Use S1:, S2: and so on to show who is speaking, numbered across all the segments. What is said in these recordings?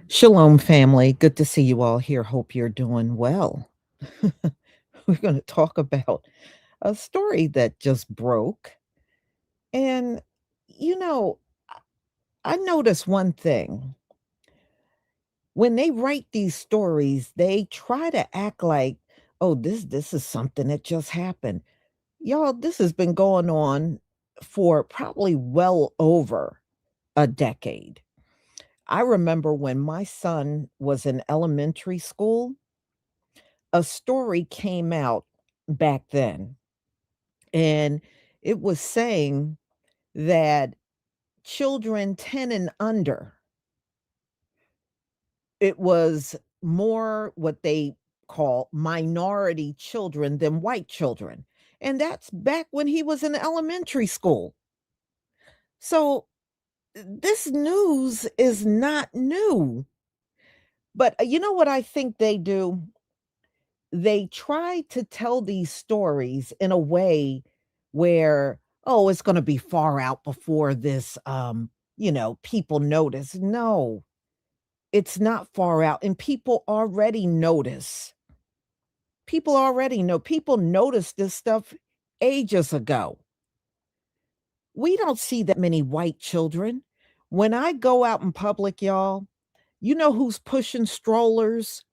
S1: Shalom, family. Good to see you all here. Hope you're doing well. We're going to talk about a story that just broke. And, you know, I noticed one thing. When they write these stories, they try to act like, oh, this is something that just happened. Y'all, this has been going on for probably well over a decade. I remember when my son was in elementary school, a story came out back then, and it was saying that children 10 and under, it was more what they call minority children than white children. And that's back when he was in elementary school. So this news is not new. But you know what I think they do? They try to tell these stories in a way where, oh, it's going to be far out before this people notice. No, it's not far out, and people already notice. People already know. People noticed this stuff ages ago. We don't see that many white children. When I go out in public, y'all, you know who's pushing strollers?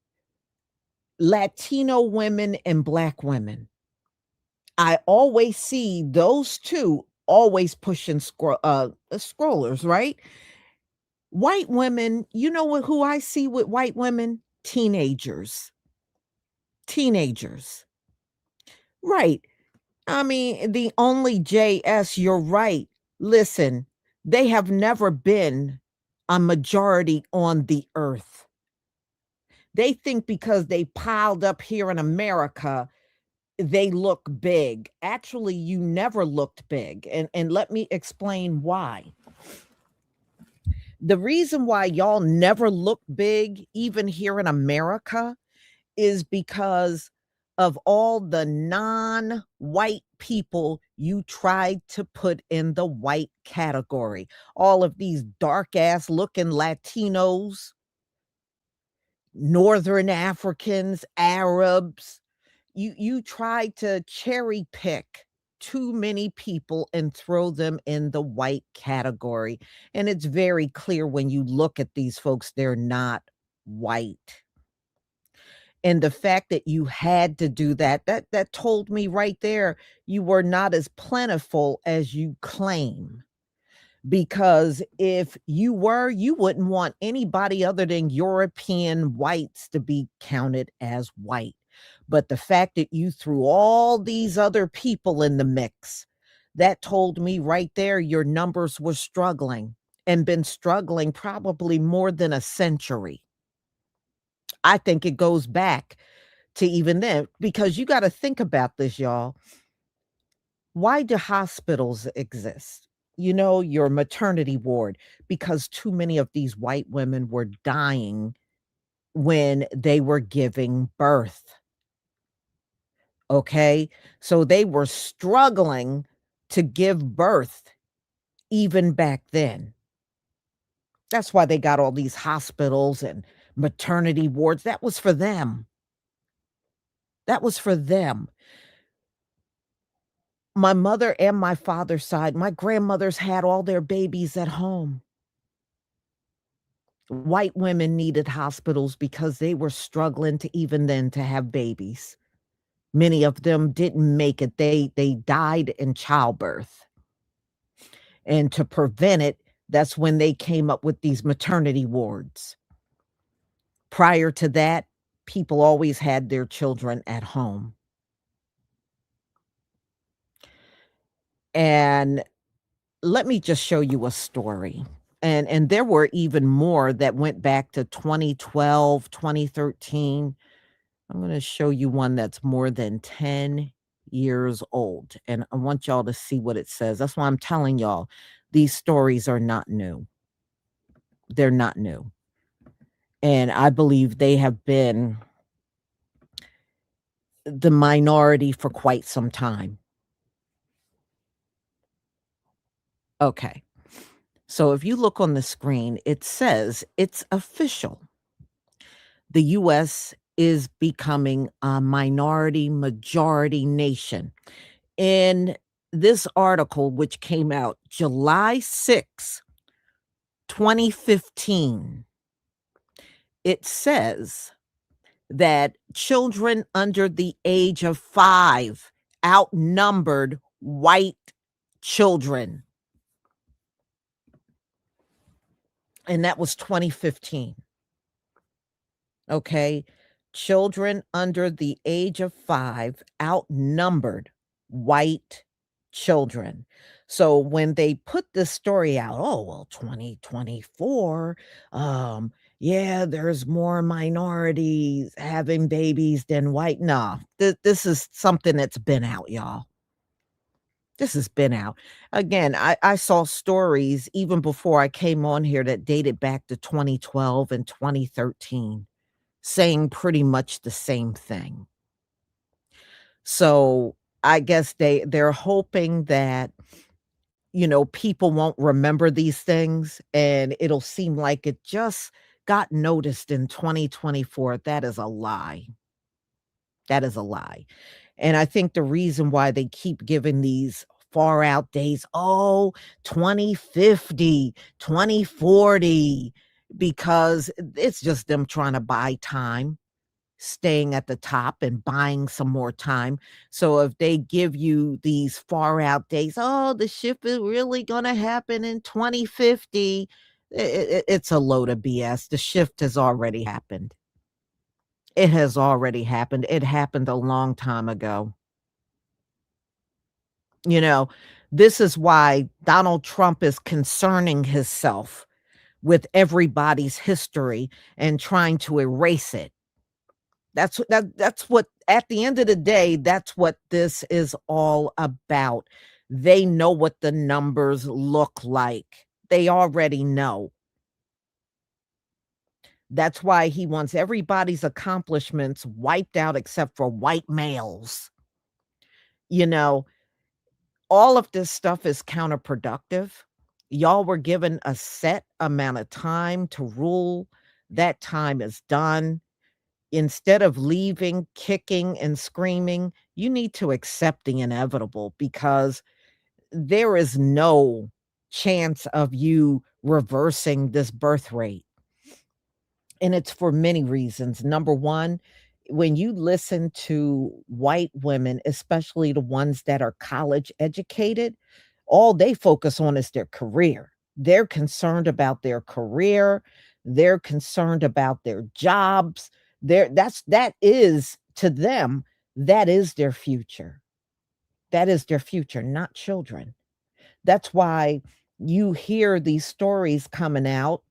S1: Latino women and black women. I always see those 2 always pushing strollers, right? White women, you know what who I see with white women? Teenagers. Teenagers. Right. I mean, the only JS, you're right. Listen, they have never been a majority on the earth. They think because they piled up here in America, they look big. Actually, you never looked big, and let me explain why. The reason why y'all never look big, even here in America, is because of all the non-white people you tried to put in the white category. All of these dark-ass looking Latinos, Northern Africans, Arabs, you try to cherry pick too many people and throw them in the white category, and it's very clear when you look at these folks, they're not white. And the fact that you had to do that, that told me right there you were not as plentiful as you claim. Because if you were, you wouldn't want anybody other than European whites to be counted as white. But the fact that you threw all these other people in the mix, that told me right there your numbers were struggling and been struggling probably more than a century. I think it goes back to even then because you got to think about this, y'all. Why do hospitals exist? You know, your maternity ward, because too many of these white women were dying when they were giving birth. Okay. So they were struggling to give birth even back then. That's why they got all these hospitals and maternity wards. That was for them. That was for them. My mother and my father's side, my grandmothers had all their babies at home. White women needed hospitals because they were struggling to even then to have babies. Many of them didn't make it. They died in childbirth. And to prevent it, that's when they came up with these maternity wards. Prior to that, people always had their children at home. And let me just show you a story. And there were even more that went back to 2012, 2013. I'm gonna show you one that's more than 10 years old, and I want y'all to see what it says. That's why I'm telling y'all, these stories are not new. They're not new. And I believe they have been the minority for quite some time. Okay. So if you look on the screen, it says it's official. The US is becoming a minority majority nation. In this article, which came out July 6, 2015, it says that children under the age of 5 outnumbered white children, and that was 2015. Okay. Children under the age of 5 outnumbered white children. So when they put this story out, oh, well, 2024, yeah, there's more minorities having babies than white. No, this is something that's been out, y'all. This has been out. Again, I saw stories even before I came on here that dated back to 2012 and 2013 saying pretty much the same thing. So, I guess they're hoping that, people won't remember these things and it'll seem like it just got noticed in 2024. That is a lie. That is a lie. And I think the reason why they keep giving these far out days, oh, 2050, 2040, because it's just them trying to buy time, staying at the top and buying some more time. So if they give you these far out days, oh, the shift is really going to happen in 2050. It's a load of BS. The shift has already happened. It has already happened. It happened a long time ago. You know, this is why Donald Trump is concerning himself with everybody's history and trying to erase it. That's what at the end of the day, that's what this is all about. They know what the numbers look like. They already know. That's why he wants everybody's accomplishments wiped out except for white males. You know, all of this stuff is counterproductive. Y'all were given a set amount of time to rule. That time is done. Instead of leaving, kicking, and screaming, you need to accept the inevitable because there is no chance of you reversing this birth rate. And it's for many reasons. Number one, when you listen to white women, especially the ones that are college educated, all they focus on is their career. They're concerned about their career. They're concerned about their jobs. That is to them, that is their future. That is their future, not children. That's why you hear these stories coming out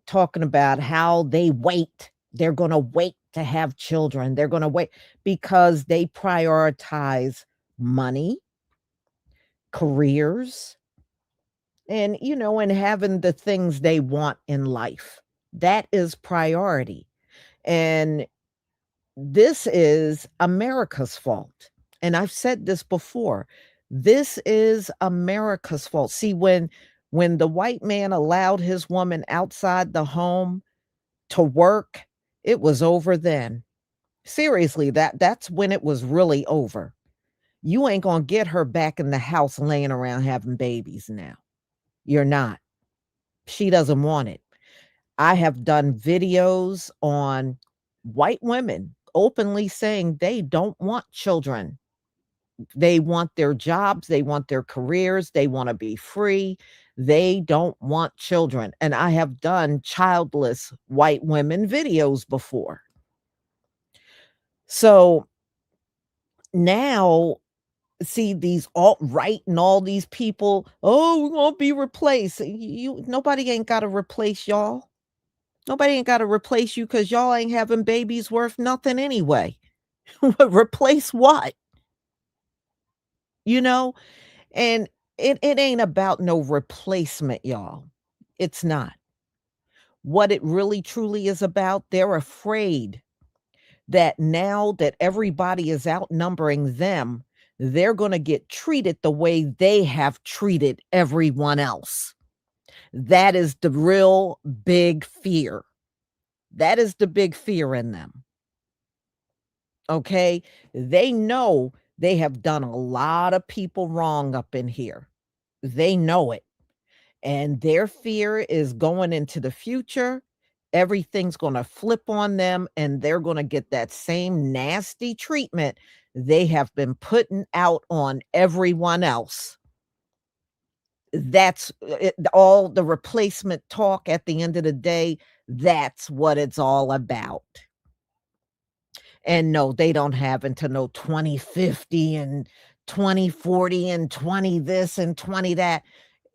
S1: talking about how they wait. They're gonna wait to have children. They're gonna wait because they prioritize money, careers, and having the things they want in life. That is priority. And this is America's fault. And I've said this before. This is America's fault. See, when the white man allowed his woman outside the home to work, it was over then. Seriously, that's when it was really over. You ain't gonna get her back in the house laying around having babies now. You're not. She doesn't want it. I have done videos on white women openly saying they don't want children. They want their jobs, they want their careers, they wanna be free. They don't want children, and I have done childless white women videos before. So, now, see these alt-right and all these people, "Oh, we're gonna be replaced." You nobody ain't gotta replace y'all. Nobody ain't gotta replace you because 'cause y'all ain't having babies worth nothing anyway. Replace what? You know? And it ain't about no replacement, y'all. It's not. What it really truly is about, they're afraid that now that everybody is outnumbering them, they're gonna get treated the way they have treated everyone else. That is the real big fear. That is the big fear in them. Okay? They know they have done a lot of people wrong up in here. They know it. And their fear is going into the future. Everything's going to flip on them and they're going to get that same nasty treatment they have been putting out on everyone else. That's it, all the replacement talk at the end of the day. That's what it's all about. And no, they don't have until no 2050 and 2040 and 20 this and 20 that.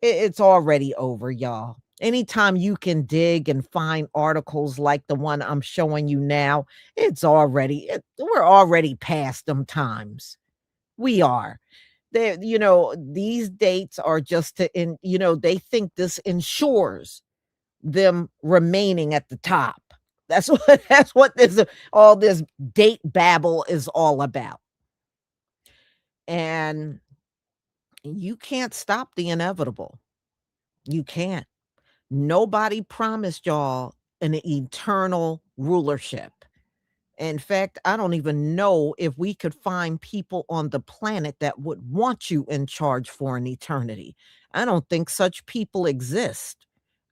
S1: It's already over, y'all. Anytime you can dig and find articles like the one I'm showing you now, we're already past them times. We are. These dates are just they think this ensures them remaining at the top. That's what this all this date babble is all about. And you can't stop the inevitable. You can't. Nobody promised y'all an eternal rulership. In fact, I don't even know if we could find people on the planet that would want you in charge for an eternity. I don't think such people exist,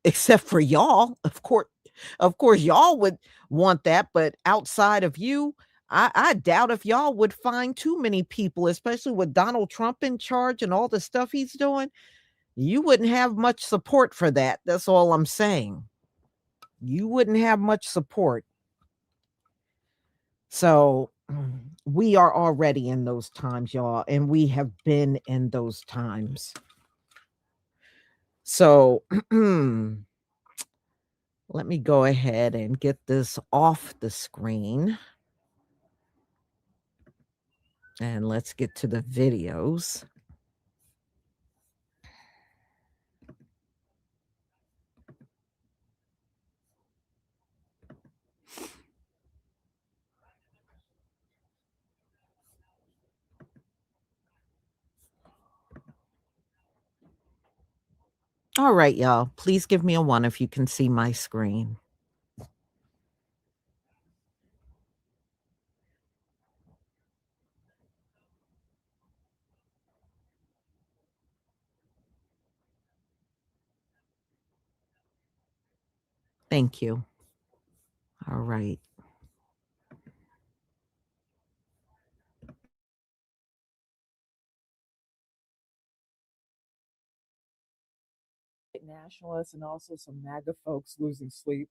S1: except for y'all. Of course, y'all would want that, but outside of you, I doubt if y'all would find too many people, especially with Donald Trump in charge and all the stuff he's doing. You wouldn't have much support for that. That's all I'm saying. You wouldn't have much support. So we are already in those times, y'all, and we have been in those times. So let me go ahead and get this off the screen. And let's get to the videos. All right, y'all. Please give me a 1 if you can see my screen. Thank you. All right.
S2: Nationalists and also some MAGA folks losing sleep.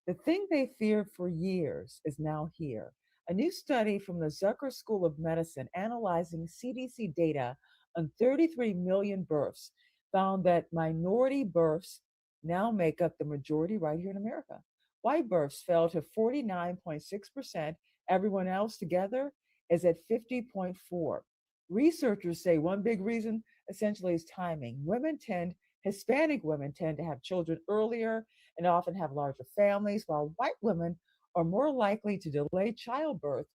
S2: The thing they feared for years is now here. A new study from the Zucker School of Medicine analyzing CDC data on 33 million births found that minority births now make up the majority right here in America. White births fell to 49.6%. Everyone else together is at 50.4. Researchers say one big reason essentially is timing. Hispanic women tend to have children earlier and often have larger families, while white women are more likely to delay childbirth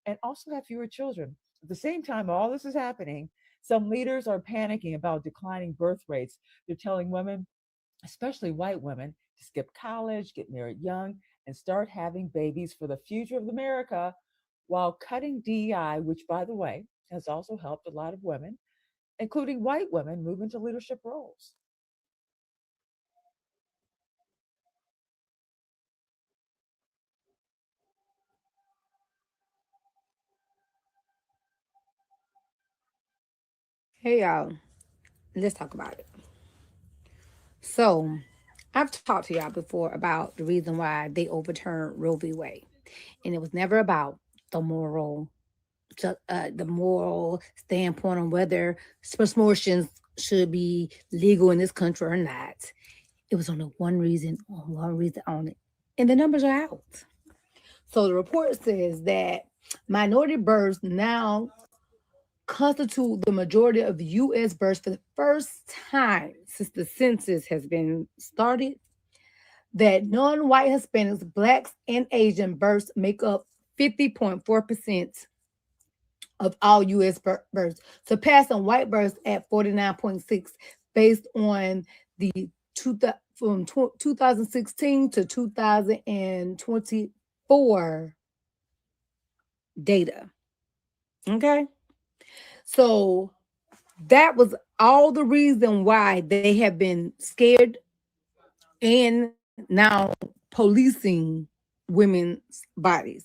S2: and also have fewer children. At the same time, all this is happening, some leaders are panicking about declining birth rates. They're telling women, especially white women, to skip college, get married young, and start having babies for the future of America while cutting DEI, which, by the way, has also helped a lot of women, including white women, move into leadership roles.
S3: Hey y'all, let's talk about it. So, I've talked to y'all before about the reason why they overturned Roe v. Wade, and it was never about the moral, the moral standpoint on whether abortions should be legal in this country or not. It was only one reason only, and the numbers are out. So the report says that minority births now constitute the majority of U.S. births for the first time since the census has been started. That non-white Hispanics, blacks, and Asian births make up 50.4% of all U.S. births, surpassing white births at 49.6, based on the from 2016 to 2024 data. Okay. So that was all the reason why they have been scared and now policing women's bodies.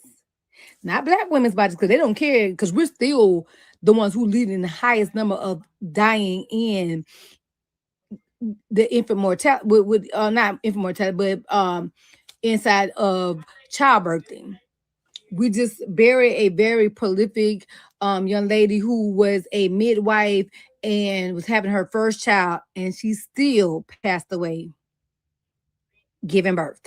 S3: Not black women's bodies, because they don't care, because we're still the ones who lead in the highest number of dying in the infant mortality, with not infant mortality, but inside of childbirthing. We just buried a very prolific young lady who was a midwife and was having her first child, and she still passed away giving birth.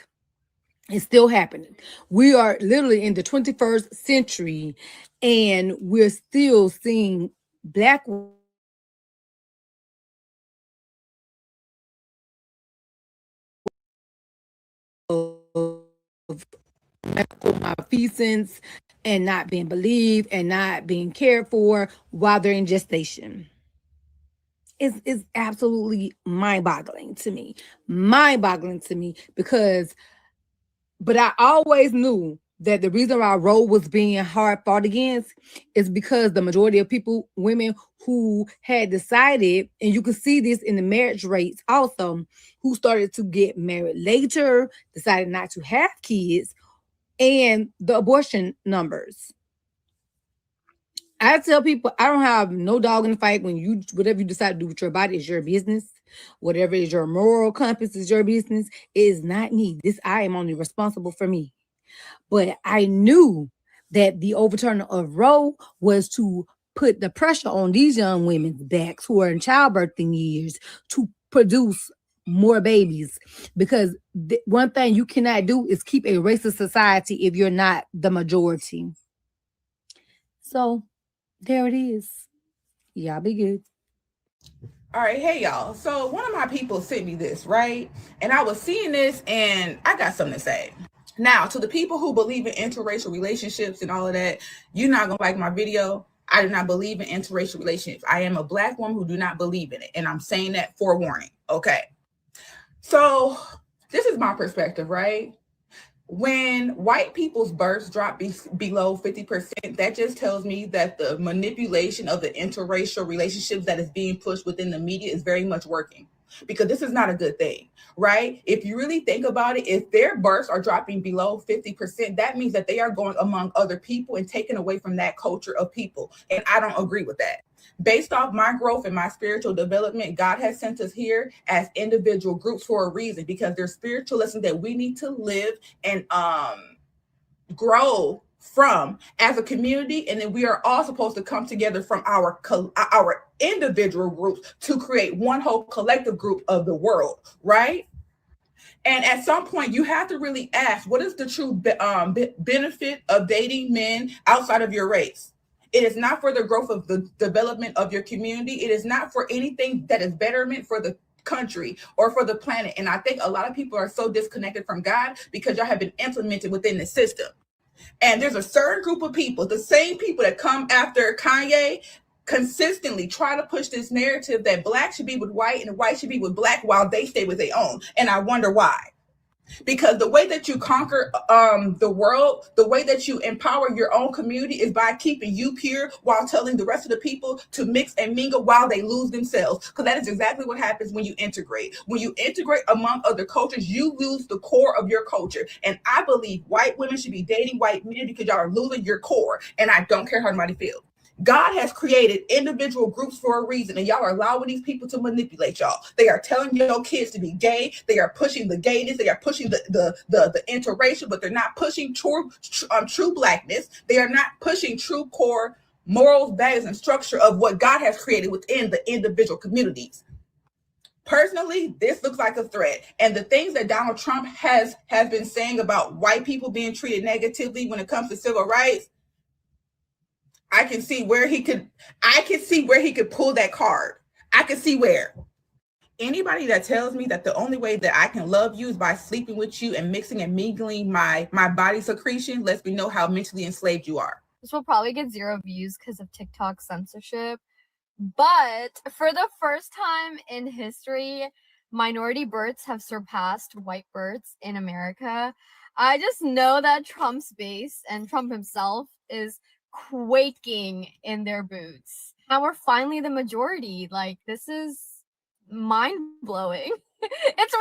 S3: It's still happening. We are literally in the 21st century, and we're still seeing black medical malfeasance and not being believed and not being cared for while they're in gestation. It's absolutely mind-boggling to me. Mind-boggling to me, because but I always knew that the reason why Roe was being hard fought against is because the majority of people, women who had decided, and you can see this in the marriage rates also, who started to get married later, decided not to have kids, and the abortion numbers. I tell people I don't have no dog in the fight. When you, whatever you decide to do with your body is your business. Whatever is your moral compass is your business. It is not me. I am only responsible for me. But I knew that the overturning of Roe was to put the pressure on these young women's backs who are in childbirthing years to produce more babies. Because one thing you cannot do is keep a racist society if you're not the majority. So there it is. Y'all be good.
S4: All right, hey y'all. So one of my people sent me this, right? And I was seeing this and I got something to say. Now, to the people who believe in interracial relationships and all of that, you're not going to like my video. I do not believe in interracial relationships. I am a black woman who do not believe in it. And I'm saying that forewarning. Okay. So this is my perspective, right? When white people's births drop below 50%, that just tells me that the manipulation of the interracial relationships that is being pushed within the media is very much working, because this is not a good thing, right? If you really think about it, if their births are dropping below 50%, that means that they are going among other people and taking away from that culture of people. And I don't agree with that. Based off my growth and my spiritual development, God has sent us here as individual groups for a reason, because there's spiritual lessons that we need to live and grow from as a community, and then we are all supposed to come together from our individual groups to create one whole collective group of the world, right? And at some point, you have to really ask, what is the true benefit of dating men outside of your race? It is not for the growth of the development of your community. It is not for anything that is betterment for the country or for the planet. And I think a lot of people are so disconnected from God because y'all have been implemented within the system. And there's a certain group of people, the same people that come after Kanye, consistently try to push this narrative that black should be with white and white should be with black while they stay with their own. And I wonder why. Because the way that you conquer the world, the way that you empower your own community is by keeping you pure while telling the rest of the people to mix and mingle while they lose themselves. Because that is exactly what happens when you integrate. When you integrate among other cultures, you lose the core of your culture. And I believe white women should be dating white men because y'all are losing your core. And I don't care how anybody feels. God has created individual groups for a reason, and y'all are allowing these people to manipulate y'all. They are telling your kids to be gay. They are pushing the gayness. They are pushing the interracial, but they're not pushing true blackness. They are not pushing true core morals, values, and structure of what God has created within the individual communities. Personally, this looks like a threat. And the things that Donald Trump has been saying about white people being treated negatively when it comes to civil rights, I can see where he could pull that card. I can see where. Anybody that tells me that the only way that I can love you is by sleeping with you and mixing and mingling my body secretion lets me know how mentally enslaved you are.
S5: This will probably get 0 views because of TikTok censorship. But for the first time in history, minority births have surpassed white births in America. I just know that Trump's base and Trump himself is quaking in their boots. Now we're finally the majority. Like, this is mind blowing. It's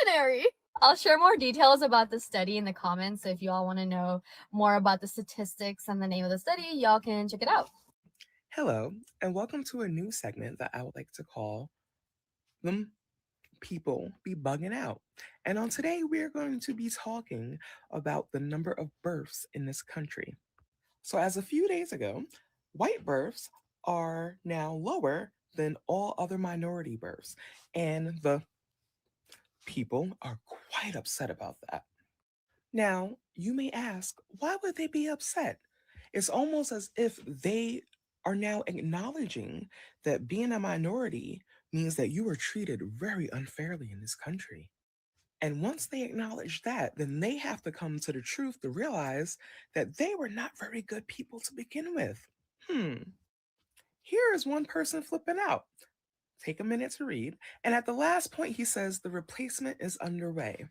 S5: revolutionary. I'll share more details about the study in the comments. So if you all want to know more about the statistics and the name of the study, y'all can check it out.
S6: Hello, and welcome to a new segment that I would like to call Them People Be Bugging Out. And on today, we're going to be talking about the number of births in this country. So, as a few days ago, white births are now lower than all other minority births, and the people are quite upset about that. Now, you may ask, why would they be upset? It's almost as if they are now acknowledging that being a minority means that you were treated very unfairly in this country. And once they acknowledge that, then they have to come to the truth to realize that they were not very good people to begin with. Here is one person flipping out. Take a minute to read. And at the last point, he says the replacement is underway.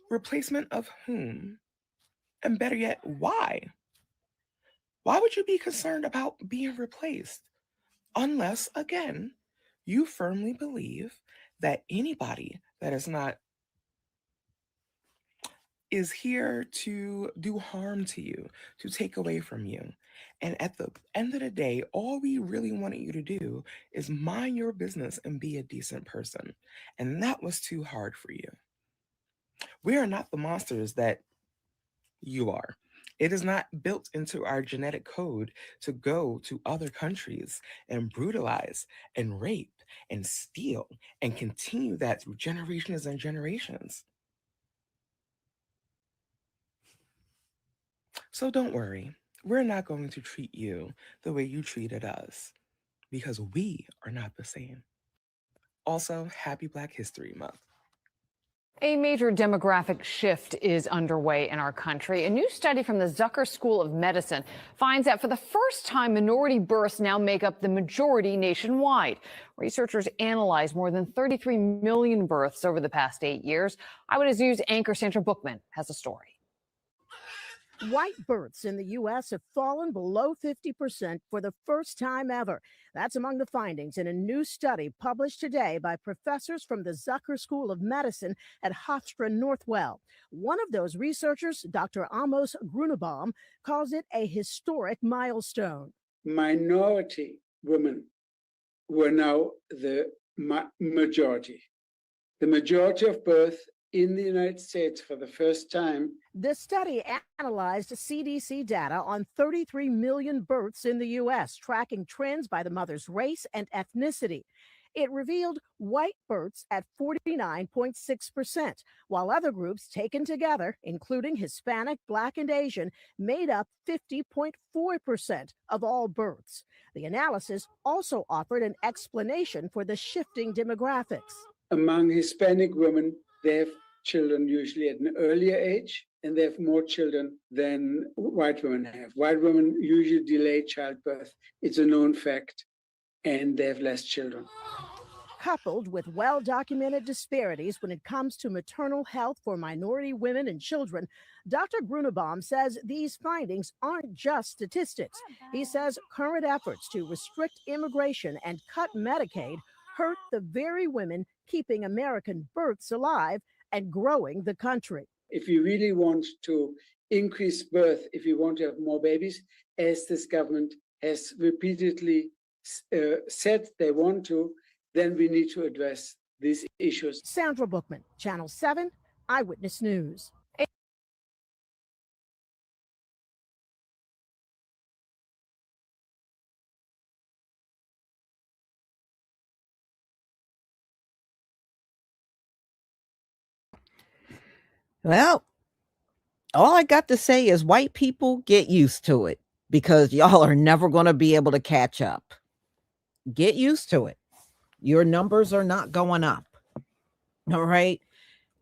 S6: Replacement of whom? And better yet, why? Why would you be concerned about being replaced? Unless, again, you firmly believe that anybody that is here to do harm to you, to take away from you. And at the end of the day, all we really wanted you to do is mind your business and be a decent person. And that was too hard for you. We are not the monsters that you are. It is not built into our genetic code to go to other countries and brutalize and rape and steal and continue that through generations and generations. So don't worry, we're not going to treat you the way you treated us because we are not the same. Also, happy Black History Month.
S7: A major demographic shift is underway in our country. A new study from the Zucker School of Medicine finds that for the first time, minority births now make up the majority nationwide. Researchers analyzed more than 33 million births over the past 8 years. Eyewitness News anchor Sandra Bookman has a story.
S8: White births in the U.S. have fallen below 50% for the first time ever. That's among the findings in a new study published today by professors from the Zucker School of Medicine at Hofstra Northwell. One of those researchers, Dr. Amos Grunebaum, calls it a historic milestone.
S9: Minority women were now the majority. The majority of birth in the United States for the first time.
S8: The study analyzed CDC data on 33 million births in the U.S., tracking trends by the mother's race and ethnicity. It revealed white births at 49.6%, while other groups taken together, including Hispanic, Black, and Asian, made up 50.4% of all births. The analysis also offered an explanation for the shifting demographics.
S9: Among Hispanic women, they have children usually at an earlier age, and they have more children than white women have. White women usually delay childbirth. It's a known fact, and they have less children.
S8: Coupled with well-documented disparities when it comes to maternal health for minority women and children, Dr. Grunebaum says these findings aren't just statistics. He says current efforts to restrict immigration and cut Medicaid hurt the very women keeping American births alive and growing the country.
S9: If you really want to increase birth, if you want to have more babies, as this government has repeatedly said they want to, then we need to address these issues.
S8: Sandra Bookman, Channel 7, Eyewitness News.
S1: Well, all I got to say is white people, get used to it because y'all are never going to be able to catch up. Get used to it. Your numbers are not going up. All right.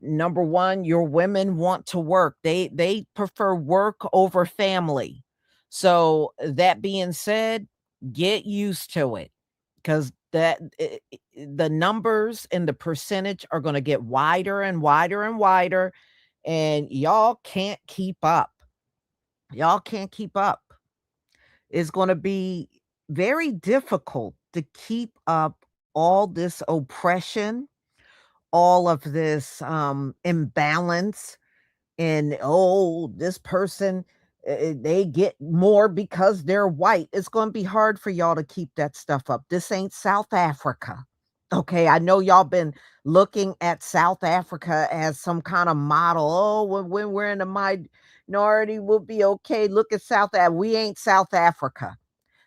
S1: Number one, your women want to work. They prefer work over family. So that being said, get used to it because that the numbers and the percentage are going to get wider and wider and wider, and y'all can't keep up. Y'all can't keep up. It's going to be very difficult to keep up all this oppression, all of this imbalance, and oh, this person, they get more because they're white. It's going to be hard for y'all to keep that stuff up. This ain't South Africa. Okay, I know y'all been looking at South Africa as some kind of model. Oh, when we're in a minority, we'll be okay. Look at South Africa. We ain't South Africa.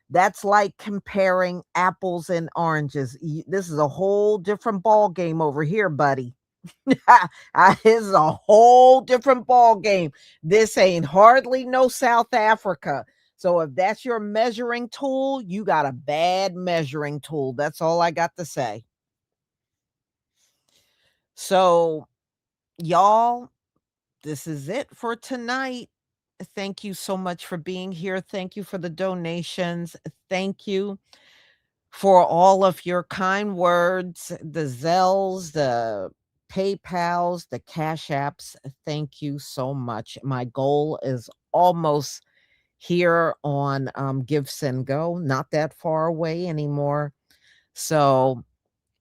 S1: That's like comparing apples and oranges. This is a whole different ball game over here, buddy. This is a whole different ball game. This ain't hardly no South Africa. So if that's your measuring tool, you got a bad measuring tool. That's all I got to say. So, y'all, this is it for tonight. Thank you so much for being here. Thank you for the donations. Thank you for all of your kind words, the Zells, the PayPals, the Cash Apps. Thank you so much. My goal is almost here on Give Send Go, not that far away anymore. So,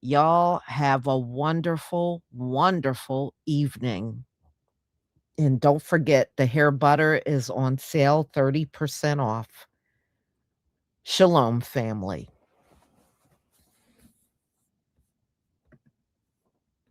S1: y'all have a wonderful, wonderful evening. And don't forget, the hair butter is on sale, 30% off. Shalom, family.